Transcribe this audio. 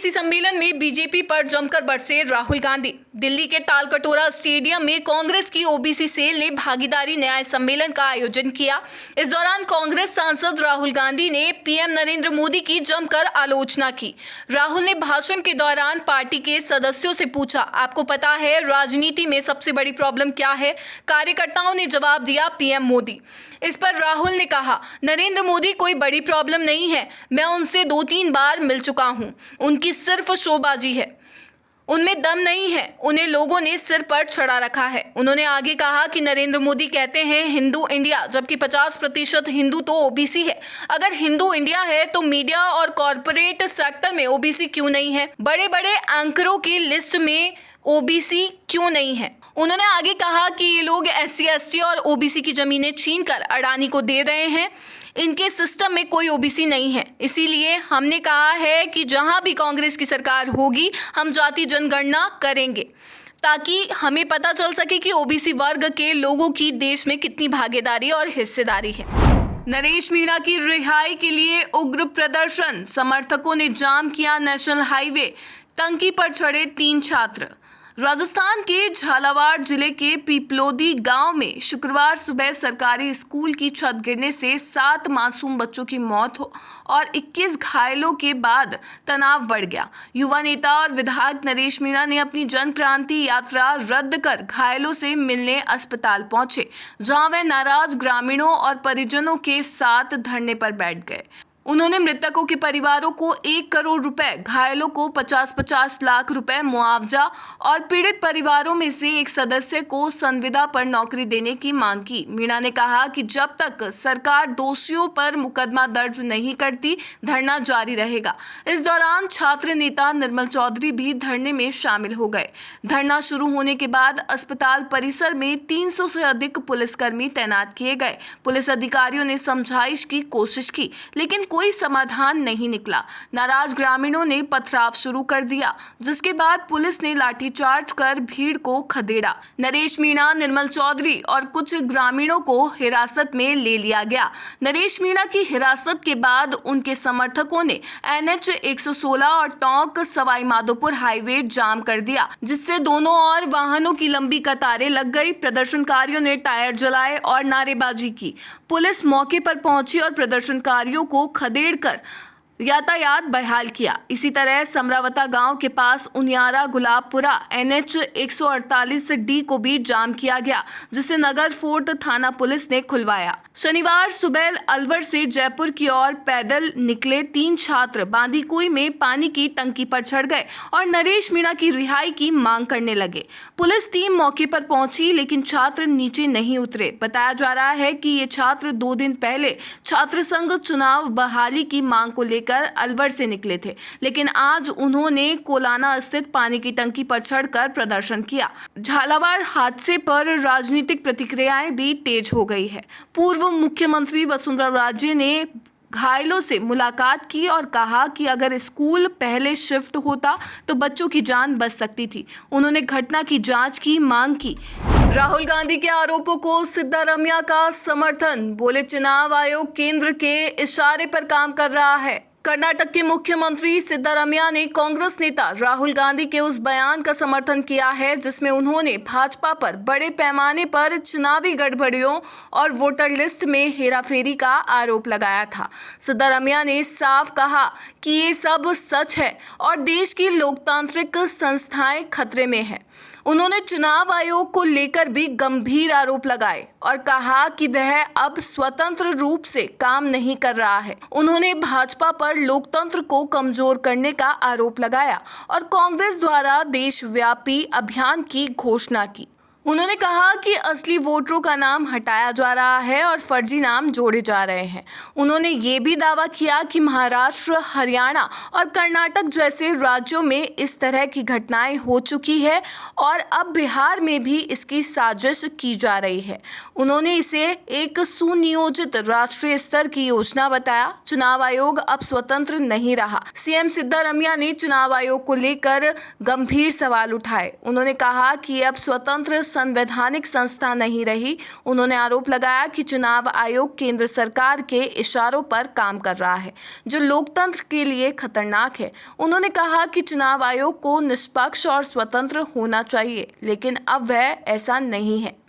OBC सम्मेलन में BJP पर जमकर बरसे राहुल गांधी। दिल्ली के तालकटोरा स्टेडियम में कांग्रेस की ओबीसी सेल ने भागीदारी न्याय सम्मेलन का आयोजन किया। इस दौरान कांग्रेस सांसद राहुल गांधी ने पीएम नरेंद्र मोदी की जमकर आलोचना की। राहुल ने भाषण के दौरान पार्टी के सदस्यों से पूछा, आपको पता है राजनीति में सबसे बड़ी प्रॉब्लम क्या है? कार्यकर्ताओं ने जवाब दिया, पीएम मोदी। इस पर राहुल ने कहा, नरेंद्र मोदी कोई बड़ी प्रॉब्लम नहीं है, मैं उनसे 2-3 बार मिल चुका हूं। उनकी सिर्फ शोबाजी है, उनमें दम नहीं है, उन्हें लोगों ने सिर पर चढ़ा रखा है। उन्होंने आगे कहा कि नरेंद्र मोदी कहते हैं हिंदू इंडिया, जबकि 50% हिंदू तो ओबीसी है। अगर हिंदू इंडिया है तो मीडिया और कॉरपोरेट सेक्टर में ओबीसी क्यों नहीं है? बड़े बड़े एंकरों की लिस्ट में ओबीसी क्यों नहीं है? उन्होंने आगे कहा कि ये लोग SC ST और ओबीसी की जमीनें छीनकर अडानी को दे रहे हैं। इनके सिस्टम में कोई ओबीसी नहीं है, इसीलिए हमने कहा है कि जहां भी कांग्रेस की सरकार होगी हम जाति जनगणना करेंगे, ताकि हमें पता चल सके कि ओबीसी वर्ग के लोगों की देश में कितनी भागीदारी और हिस्सेदारी है। नरेश मीणा की रिहाई के लिए उग्र प्रदर्शन, समर्थकों ने जाम किया नेशनल हाईवे, टंकी पर चढ़े 3 छात्र। राजस्थान के झालावाड़ जिले के पीपलोदी गांव में शुक्रवार सुबह सरकारी स्कूल की छत गिरने से 7 मासूम बच्चों की मौत हो और 21 घायलों के बाद तनाव बढ़ गया। युवा नेता और विधायक नरेश मीणा ने अपनी जन क्रांति यात्रा रद्द कर घायलों से मिलने अस्पताल पहुंचे, जहां वे नाराज ग्रामीणों और परिजनों के साथ धरने पर बैठ गए। उन्होंने मृतकों के परिवारों को 1 करोड़ रुपए, घायलों को 50-50 लाख रुपए मुआवजा और पीड़ित परिवारों में से एक सदस्य को संविदा पर नौकरी देने की मांग की। मीणा ने कहा कि जब तक सरकार दोषियों पर मुकदमा दर्ज नहीं करती, धरना जारी रहेगा। इस दौरान छात्र नेता निर्मल चौधरी भी धरने में शामिल हो गए। धरना शुरू होने के बाद अस्पताल परिसर में 300 से अधिक पुलिसकर्मी तैनात किए गए। पुलिस अधिकारियों ने समझाइश की कोशिश की, लेकिन कोई समाधान नहीं निकला। नाराज ग्रामीणों ने पथराव शुरू कर दिया, जिसके बाद पुलिस ने लाठीचार्ज कर भीड़ को खदेड़ा। नरेश मीणा, निर्मल चौधरी और कुछ ग्रामीणों को हिरासत में ले लिया गया। नरेश मीणा की हिरासत के बाद उनके समर्थकों ने NH 116 और टोंक सवाई माधोपुर हाईवे जाम कर दिया, जिससे दोनों ओर वाहनों की लंबी कतारें लग गई। प्रदर्शनकारियों ने टायर जलाए और नारेबाजी की। पुलिस मौके पर पहुंची और प्रदर्शनकारियों को खदेड़कर यातायात बहाल किया। इसी तरह समरावता गांव के पास उनियारा गुलाबपुरा NH 148D को भी जाम किया गया, जिसे नगर फोर्ट थाना पुलिस ने खुलवाया। शनिवार सुबह अलवर से जयपुर की ओर पैदल निकले 3 छात्र बांदीकुई में पानी की टंकी पर चढ़ गए और नरेश मीणा की रिहाई की मांग करने लगे। पुलिस टीम मौके पर पहुंची, लेकिन छात्र नीचे नहीं उतरे। बताया जा रहा है कि ये छात्र 2 दिन पहले छात्र संघ चुनाव बहाली की मांग को लेकर अलवर से निकले थे, लेकिन आज उन्होंने कोलाना स्थित पानी की टंकी पर चढ़कर प्रदर्शन किया। झालावाड़ हादसे पर राजनीतिक प्रतिक्रियाएं भी तेज हो गई है। पूर्व मुख्यमंत्री वसुंधरा राजे ने घायलों से मुलाकात की और कहा कि अगर स्कूल पहले शिफ्ट होता तो बच्चों की जान बच सकती थी। उन्होंने घटना की जांच की मांग की। राहुल गांधी के आरोपों को सिद्धारमैया का समर्थन, बोले चुनाव आयोग केंद्र के इशारे पर काम कर रहा है। कर्नाटक के मुख्यमंत्री सिद्धारमैया ने कांग्रेस नेता राहुल गांधी के उस बयान का समर्थन किया है जिसमें उन्होंने भाजपा पर बड़े पैमाने पर चुनावी गड़बड़ियों और वोटर लिस्ट में हेराफेरी का आरोप लगाया था। सिद्धारमैया ने साफ कहा कि ये सब सच है और देश की लोकतांत्रिक संस्थाएं खतरे में है। उन्होंने चुनाव आयोग को लेकर भी गंभीर आरोप लगाए और कहा कि वह अब स्वतंत्र रूप से काम नहीं कर रहा है। उन्होंने भाजपा पर लोकतंत्र को कमजोर करने का आरोप लगाया और कांग्रेस द्वारा देशव्यापी अभियान की घोषणा की। उन्होंने कहा कि असली वोटरों का नाम हटाया जा रहा है और फर्जी नाम जोड़े जा रहे हैं। उन्होंने ये भी दावा किया कि महाराष्ट्र, हरियाणा और कर्नाटक जैसे राज्यों में इस तरह की घटनाएं हो चुकी है और अब बिहार में भी इसकी साजिश की जा रही है। उन्होंने इसे एक सुनियोजित राष्ट्रीय स्तर की योजना बताया। चुनाव आयोग अब स्वतंत्र नहीं रहा। सीएम सिद्धारमैया ने चुनाव आयोग को लेकर गंभीर सवाल उठाए। उन्होंने कहा कि अब स्वतंत्र संवैधानिक संस्था नहीं रही। उन्होंने आरोप लगाया कि चुनाव आयोग केंद्र सरकार के इशारों पर काम कर रहा है, जो लोकतंत्र के लिए खतरनाक है। उन्होंने कहा कि चुनाव आयोग को निष्पक्ष और स्वतंत्र होना चाहिए, लेकिन अब वह ऐसा नहीं है।